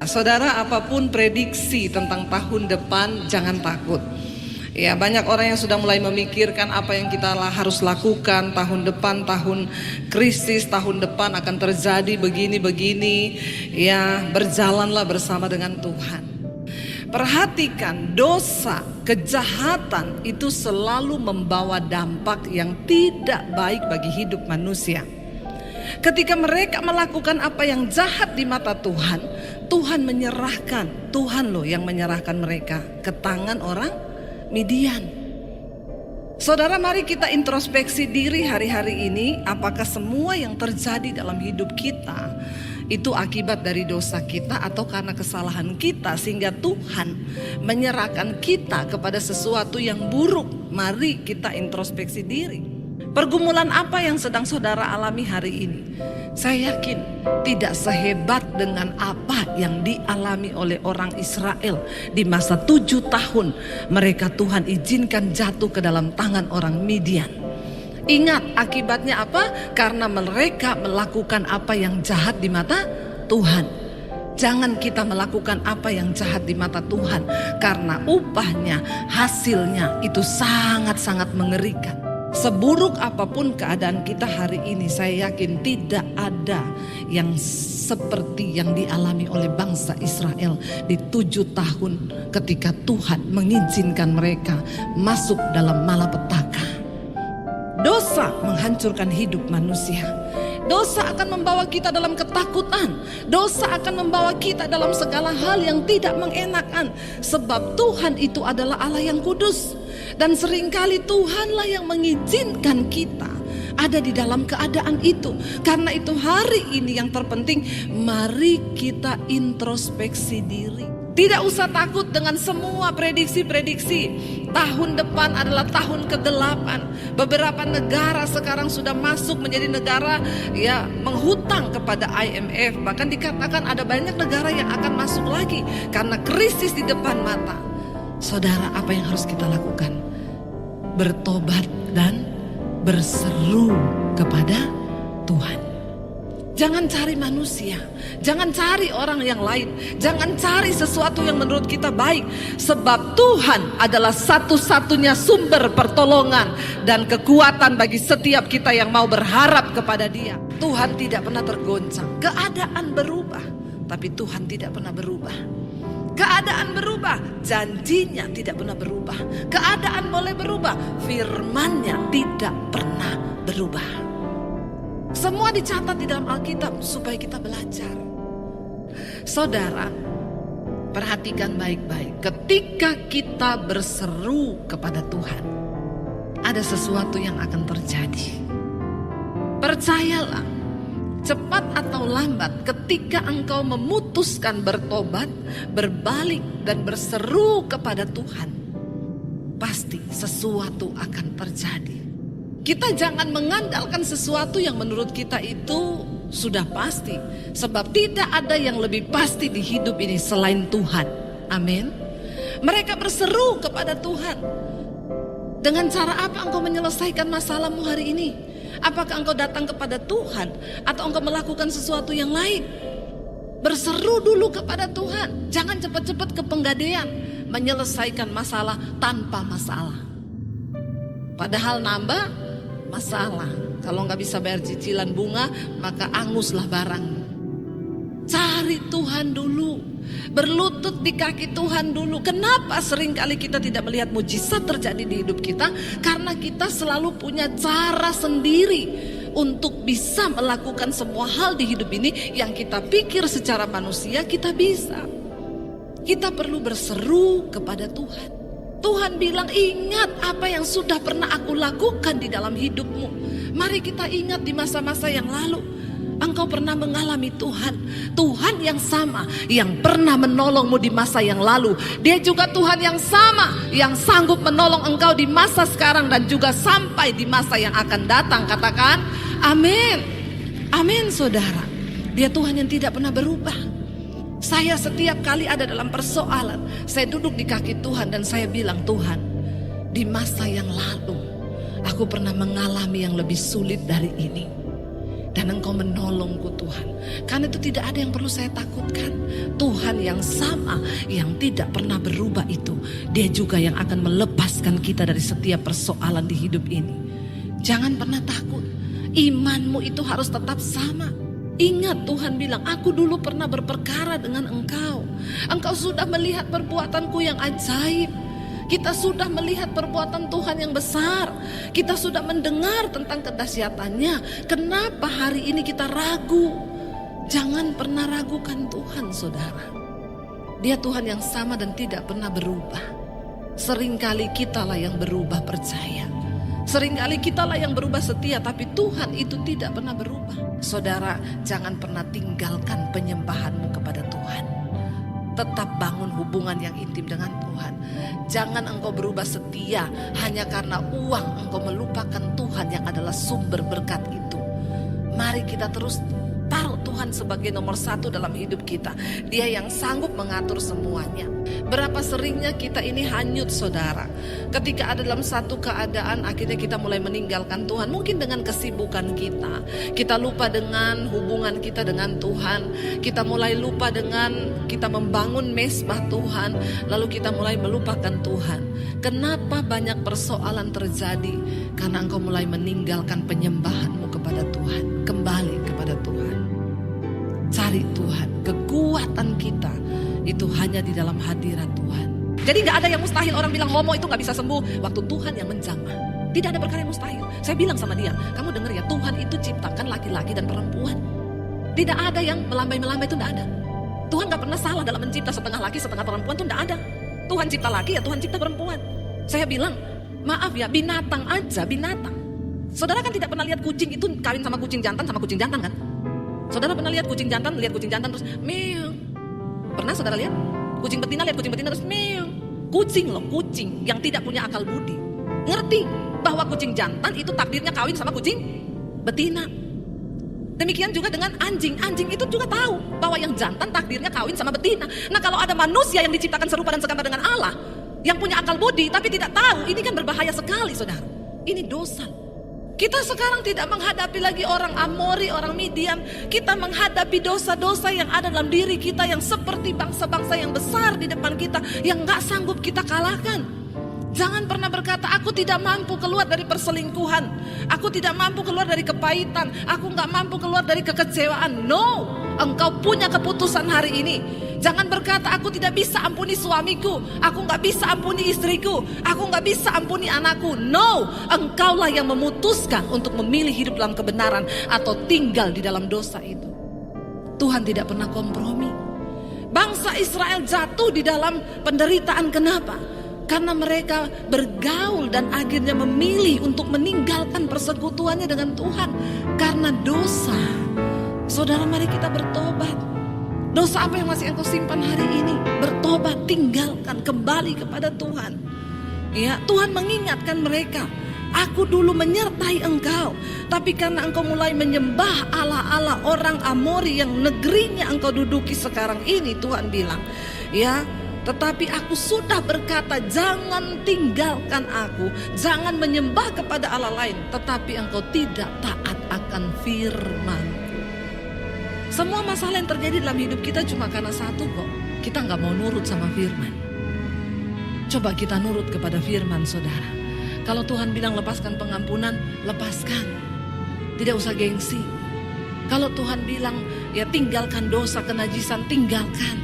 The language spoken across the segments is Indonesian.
Saudara, apapun prediksi tentang tahun depan, jangan takut. Ya, banyak orang yang sudah mulai memikirkan apa yang kita harus lakukan tahun depan, tahun krisis, tahun depan akan terjadi begini-begini. Ya, berjalanlah bersama dengan Tuhan. Perhatikan, dosa, kejahatan itu selalu membawa dampak yang tidak baik bagi hidup manusia. Ketika mereka melakukan apa yang jahat di mata Tuhan, Tuhan menyerahkan, Tuhan loh yang menyerahkan mereka ke tangan orang Midian. Saudara, mari kita introspeksi diri hari-hari ini. Apakah semua yang terjadi dalam hidup kita itu akibat dari dosa kita atau karena kesalahan kita sehingga Tuhan menyerahkan kita kepada sesuatu yang buruk? Mari kita introspeksi diri. Pergumulan apa yang sedang saudara alami hari ini? Saya yakin tidak sehebat dengan apa yang dialami oleh orang Israel di masa 7 tahun mereka Tuhan izinkan jatuh ke dalam tangan orang Midian. Ingat akibatnya apa? Karena mereka melakukan apa yang jahat di mata Tuhan. Jangan kita melakukan apa yang jahat di mata Tuhan, karena upahnya, hasilnya itu sangat-sangat mengerikan. Seburuk apapun keadaan kita hari ini, saya yakin tidak ada yang seperti yang dialami oleh bangsa Israel di 7 tahun ketika Tuhan mengizinkan mereka masuk dalam malapetaka. Dosa menghancurkan hidup manusia. Dosa akan membawa kita dalam ketakutan. Dosa akan membawa kita dalam segala hal yang tidak mengenakan. Sebab Tuhan itu adalah Allah yang kudus. Dan seringkali Tuhanlah yang mengizinkan kita ada di dalam keadaan itu. Karena itu hari ini yang terpenting, mari kita introspeksi diri. Tidak usah takut dengan semua prediksi-prediksi. Tahun depan adalah tahun ke-8. Beberapa negara sekarang sudah masuk menjadi negara ya menghutang kepada IMF. Bahkan dikatakan ada banyak negara yang akan masuk lagi karena krisis di depan mata. Saudara, apa yang harus kita lakukan? Bertobat dan berseru kepada Tuhan. Jangan cari manusia, jangan cari orang yang lain, jangan cari sesuatu yang menurut kita baik. Sebab Tuhan adalah satu-satunya sumber pertolongan dan kekuatan bagi setiap kita yang mau berharap kepada Dia. Tuhan tidak pernah tergoncang. Keadaan berubah, tapi Tuhan tidak pernah berubah. Keadaan berubah, janjinya tidak pernah berubah. Keadaan boleh berubah, firman-Nya tidak pernah berubah. Semua dicatat di dalam Alkitab supaya kita belajar. Saudara, perhatikan baik-baik. Ketika kita berseru kepada Tuhan, ada sesuatu yang akan terjadi. Percayalah, cepat atau lambat ketika engkau memutuskan bertobat, berbalik dan berseru kepada Tuhan, pasti sesuatu akan terjadi. Kita jangan mengandalkan sesuatu yang menurut kita itu sudah pasti. Sebab tidak ada yang lebih pasti di hidup ini selain Tuhan. Amin. Mereka berseru kepada Tuhan. Dengan cara apa engkau menyelesaikan masalahmu hari ini? Apakah engkau datang kepada Tuhan atau engkau melakukan sesuatu yang lain? Berseru dulu kepada Tuhan. Jangan cepat-cepat ke penggadean menyelesaikan masalah tanpa masalah. Padahal nambah masalah. Kalau nggak bisa bayar cicilan bunga, maka anguslah barang. Cari Tuhan dulu, berlutut di kaki Tuhan dulu. Kenapa seringkali kita tidak melihat mujizat terjadi di hidup kita? Karena kita selalu punya cara sendiri untuk bisa melakukan semua hal di hidup ini yang kita pikir secara manusia kita bisa. Kita perlu berseru kepada Tuhan. Tuhan bilang, ingat apa yang sudah pernah aku lakukan di dalam hidupmu. Mari kita ingat di masa-masa yang lalu. Engkau pernah mengalami Tuhan. Tuhan yang sama yang pernah menolongmu di masa yang lalu. Dia juga Tuhan yang sama yang sanggup menolong engkau di masa sekarang dan juga sampai di masa yang akan datang. Katakan amin. Amin saudara. Dia Tuhan yang tidak pernah berubah. Saya setiap kali ada dalam persoalan, saya duduk di kaki Tuhan dan saya bilang, Tuhan, di masa yang lalu aku pernah mengalami yang lebih sulit dari ini. dan Engkau menolongku Tuhan. Karena itu tidak ada yang perlu saya takutkan. Tuhan yang sama, yang tidak pernah berubah itu, Dia juga yang akan melepaskan kita dari setiap persoalan di hidup ini. Jangan pernah takut. Imanmu itu harus tetap sama. Ingat Tuhan bilang, aku dulu pernah berperkara dengan engkau. Engkau sudah melihat perbuatanku yang ajaib. Kita sudah melihat perbuatan Tuhan yang besar. Kita sudah mendengar tentang kedahsyatannya. Kenapa hari ini kita ragu? Jangan pernah ragukan Tuhan, saudara. Dia Tuhan yang sama dan tidak pernah berubah. Seringkali kitalah yang berubah percaya. Seringkali kitalah yang berubah setia, tapi Tuhan itu tidak pernah berubah. Saudara, jangan pernah tinggalkan penyembahanmu kepada Tuhan. Tetap bangun hubungan yang intim dengan Tuhan. Jangan engkau berubah setia hanya karena uang engkau melupakan Tuhan yang adalah sumber berkat itu. Mari kita terus taruh Tuhan sebagai nomor satu dalam hidup kita. Dia yang sanggup mengatur semuanya. Berapa seringnya kita ini hanyut, saudara. Ketika ada dalam satu keadaan, akhirnya kita mulai meninggalkan Tuhan. Mungkin dengan kesibukan kita. Kita lupa dengan hubungan kita dengan Tuhan. Kita mulai lupa dengan kita membangun mesbah Tuhan. Lalu kita mulai melupakan Tuhan. Kenapa banyak persoalan terjadi? Karena engkau mulai meninggalkan penyembahanmu kepada Tuhan. Kembali kepada Tuhan. Cari Tuhan. Kekuatan kita itu hanya di dalam hadirat Tuhan. Jadi gak ada yang mustahil. Orang bilang homo itu gak bisa sembuh waktu Tuhan yang menjamah. Tidak ada perkara yang mustahil. Saya bilang sama dia, kamu dengar ya, Tuhan itu ciptakan laki-laki dan perempuan. Tidak ada yang melambai-melambai, itu gak ada. Tuhan gak pernah salah dalam mencipta setengah laki setengah perempuan, itu gak ada. Tuhan cipta laki ya Tuhan cipta perempuan. Saya bilang, maaf ya, binatang aja, binatang. Saudara kan tidak pernah lihat kucing itu kawin sama kucing jantan kan? Saudara pernah lihat kucing jantan terus meow. Pernah saudara lihat? Kucing betina lihat kucing betina terus meow. Kucing loh, kucing yang tidak punya akal budi. Ngerti bahwa kucing jantan itu takdirnya kawin sama kucing betina. Demikian juga dengan anjing. Anjing itu juga tahu bahwa yang jantan takdirnya kawin sama betina. Nah, kalau ada manusia yang diciptakan serupa dan segambar dengan Allah, yang punya akal budi tapi tidak tahu, ini kan berbahaya sekali, saudara. Ini dosa. Kita sekarang tidak menghadapi lagi orang Amori, orang Midian. Kita menghadapi dosa-dosa yang ada dalam diri kita, yang seperti bangsa-bangsa yang besar di depan kita, yang gak sanggup kita kalahkan. Jangan pernah berkata, aku tidak mampu keluar dari perselingkuhan, aku tidak mampu keluar dari kepahitan, aku gak mampu keluar dari kekecewaan. No, engkau punya keputusan hari ini. Jangan berkata, aku tidak bisa ampuni suamiku, aku gak bisa ampuni istriku, aku gak bisa ampuni anakku. No, engkaulah yang memutuskan untuk memilih hidup dalam kebenaran atau tinggal di dalam dosa itu. Tuhan tidak pernah kompromi. Bangsa Israel jatuh di dalam penderitaan. Kenapa? Karena mereka bergaul dan akhirnya memilih untuk meninggalkan persekutuannya dengan Tuhan karena dosa. Saudara, mari kita bertobat. Dosa apa yang masih engkau simpan hari ini? Bertobat, tinggalkan, kembali kepada Tuhan. Ya, Tuhan mengingatkan mereka, aku dulu menyertai engkau, tapi karena engkau mulai menyembah Allah-Allah orang Amori yang negerinya engkau duduki sekarang ini, Tuhan bilang, ya, tetapi aku sudah berkata, jangan tinggalkan aku, jangan menyembah kepada Allah lain, tetapi engkau tidak taat akan firman. Semua masalah yang terjadi dalam hidup kita cuma karena satu kok. Kita gak mau nurut sama firman. Coba kita nurut kepada firman, saudara. Kalau Tuhan bilang lepaskan pengampunan, lepaskan. Tidak usah gengsi. Kalau Tuhan bilang ya tinggalkan dosa kenajisan, tinggalkan.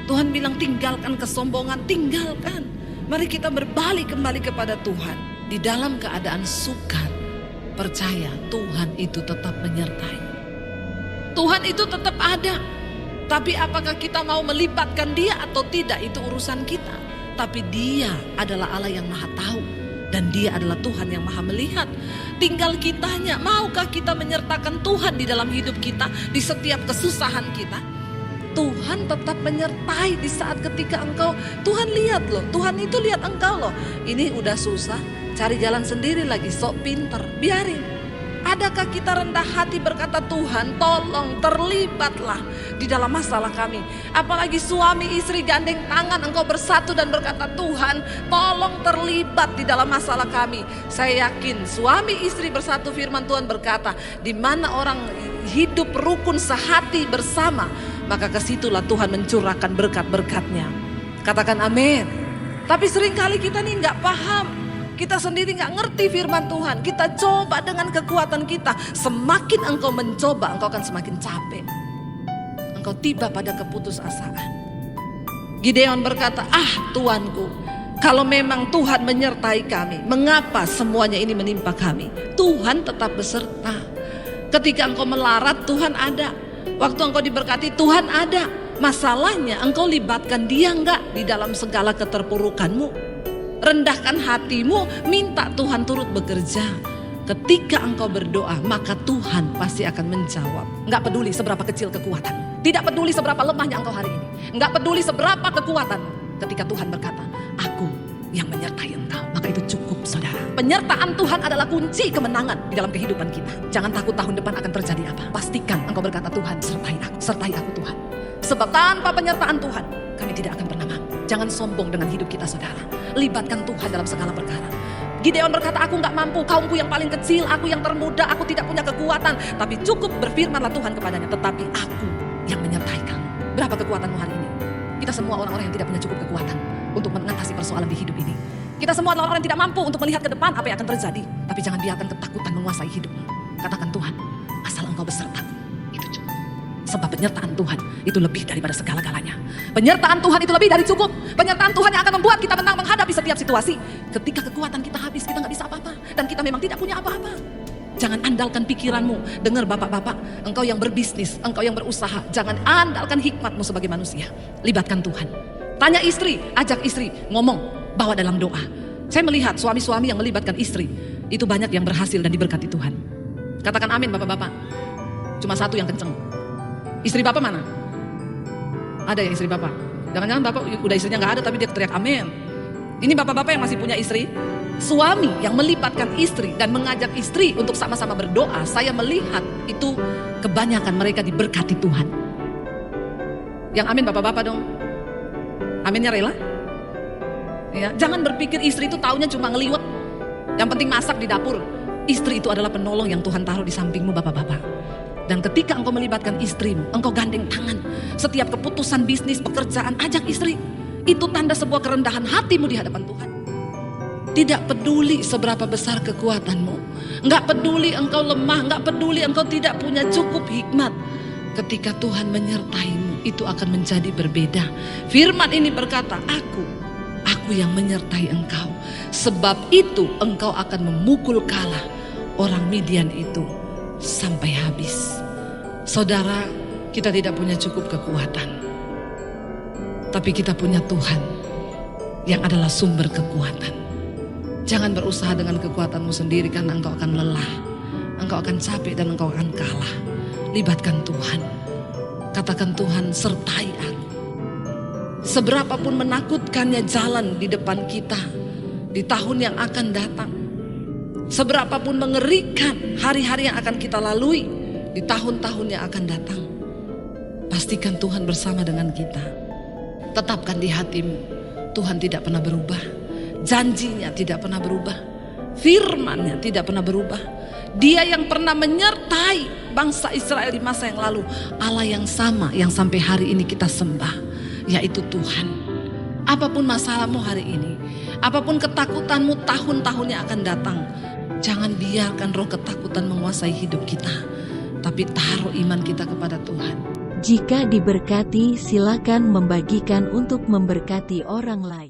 Tuhan bilang tinggalkan kesombongan, tinggalkan. Mari kita berbalik kembali kepada Tuhan. Di dalam keadaan sukar, percaya Tuhan itu tetap menyertai. Tuhan itu tetap ada. Tapi apakah kita mau melibatkan dia atau tidak, itu urusan kita. Tapi dia adalah Allah yang maha tahu. Dan dia adalah Tuhan yang maha melihat. Tinggal kitanya, maukah kita menyertakan Tuhan di dalam hidup kita, di setiap kesusahan kita. Tuhan tetap menyertai di saat ketika engkau, Tuhan lihat loh, Tuhan itu lihat engkau loh. Ini udah susah, cari jalan sendiri lagi, sok pinter, biarin. Ada Adakah kita rendah hati berkata, Tuhan tolong terlibatlah di dalam masalah kami. Apalagi suami istri gandeng tangan engkau bersatu dan berkata, Tuhan tolong terlibat di dalam masalah kami. Saya yakin suami istri bersatu, firman Tuhan berkata, di mana orang hidup rukun sehati bersama, maka kesitulah Tuhan mencurahkan berkat-berkatnya. Katakan amin. Tapi seringkali kita nih gak paham. Kita sendiri gak ngerti firman Tuhan. Kita coba dengan kekuatan kita. Semakin engkau mencoba, engkau akan semakin capek. Engkau tiba pada keputusasaan. Gideon berkata, Tuanku, kalau memang Tuhan menyertai kami, mengapa semuanya ini menimpa kami? Tuhan tetap beserta. Ketika engkau melarat, Tuhan ada. Waktu engkau diberkati, Tuhan ada. Masalahnya engkau libatkan dia enggak di dalam segala keterpurukanmu. Rendahkan hatimu, minta Tuhan turut bekerja. Ketika engkau berdoa, maka Tuhan pasti akan menjawab. Enggak peduli seberapa kecil kekuatan, tidak peduli seberapa lemahnya engkau hari ini, enggak peduli seberapa kekuatan. Ketika Tuhan berkata, aku yang menyertai engkau, maka itu cukup, saudara. Penyertaan Tuhan adalah kunci kemenangan di dalam kehidupan kita. Jangan takut tahun depan akan terjadi apa. Pastikan engkau berkata, Tuhan sertai aku Tuhan. Sebab tanpa penyertaan Tuhan, kami tidak akan pernah mampu. Jangan sombong dengan hidup kita, saudara. Libatkan Tuhan dalam segala perkara. Gideon berkata, aku gak mampu, kaumku yang paling kecil, aku yang termuda, aku tidak punya kekuatan. Tapi cukup berfirmanlah Tuhan kepadanya, tetapi aku yang menyertai kamu. Berapa kekuatanmu hari ini? Kita semua orang-orang yang tidak punya cukup kekuatan untuk mengatasi persoalan di hidup ini. Kita semua adalah orang yang tidak mampu untuk melihat ke depan apa yang akan terjadi. Tapi jangan biarkan ketakutan menguasai hidupmu. Katakan, Tuhan, asal engkau besertaku, itu cukup. Sebab penyertaan Tuhan itu lebih daripada segala-galanya. Penyertaan Tuhan itu lebih dari cukup. Penyertaan Tuhan yang akan membuat kita menang menghadapi setiap situasi. Ketika kekuatan kita habis, kita gak bisa apa-apa. Dan kita memang tidak punya apa-apa. Jangan andalkan pikiranmu. Dengar bapak-bapak, engkau yang berbisnis, engkau yang berusaha, jangan andalkan hikmatmu sebagai manusia. Libatkan Tuhan. Tanya istri, ajak istri, ngomong, bawa dalam doa. Saya melihat suami-suami yang melibatkan istri, itu banyak yang berhasil dan diberkati Tuhan. Katakan amin bapak-bapak. Cuma satu yang kenceng. Istri bapak mana? Ada yang istri bapak? Jangan-jangan bapak udah istrinya gak ada tapi dia teriak amin. Ini bapak-bapak yang masih punya istri. Suami yang melibatkan istri dan mengajak istri untuk sama-sama berdoa. Saya melihat itu kebanyakan mereka diberkati Tuhan. Yang amin bapak-bapak dong. Aminnya rela? Ya, jangan berpikir istri itu taunya cuma ngeliwet. Yang penting masak di dapur. Istri itu adalah penolong yang Tuhan taruh di sampingmu bapak-bapak. Dan ketika engkau melibatkan istrimu, engkau gandeng tangan. Setiap keputusan bisnis, pekerjaan, ajak istri. Itu tanda sebuah kerendahan hatimu di hadapan Tuhan. Tidak peduli seberapa besar kekuatanmu. Enggak peduli engkau lemah, enggak peduli engkau tidak punya cukup hikmat. Ketika Tuhan menyertaimu, itu akan menjadi berbeda. Firman ini berkata, aku yang menyertai engkau. Sebab itu engkau akan memukul kalah orang Midian itu sampai habis. Saudara, kita tidak punya cukup kekuatan, tapi kita punya Tuhan yang adalah sumber kekuatan. Jangan berusaha dengan kekuatanmu sendiri karena engkau akan lelah, engkau akan capek dan engkau akan kalah. Libatkan Tuhan. Katakan, Tuhan sertai aku. Seberapapun menakutkannya jalan di depan kita di tahun yang akan datang, seberapapun mengerikan hari-hari yang akan kita lalui di tahun-tahun yang akan datang, pastikan Tuhan bersama dengan kita. Tetapkan di hatimu, Tuhan tidak pernah berubah. Janjinya tidak pernah berubah. Firman-Nya tidak pernah berubah. Dia yang pernah menyertai bangsa Israel di masa yang lalu, Allah yang sama yang sampai hari ini kita sembah, yaitu Tuhan. Apapun masalahmu hari ini, apapun ketakutanmu tahun-tahun yang akan datang, jangan biarkan roh ketakutan menguasai hidup kita, tapi taruh iman kita kepada Tuhan. Jika diberkati, silakan membagikan untuk memberkati orang lain.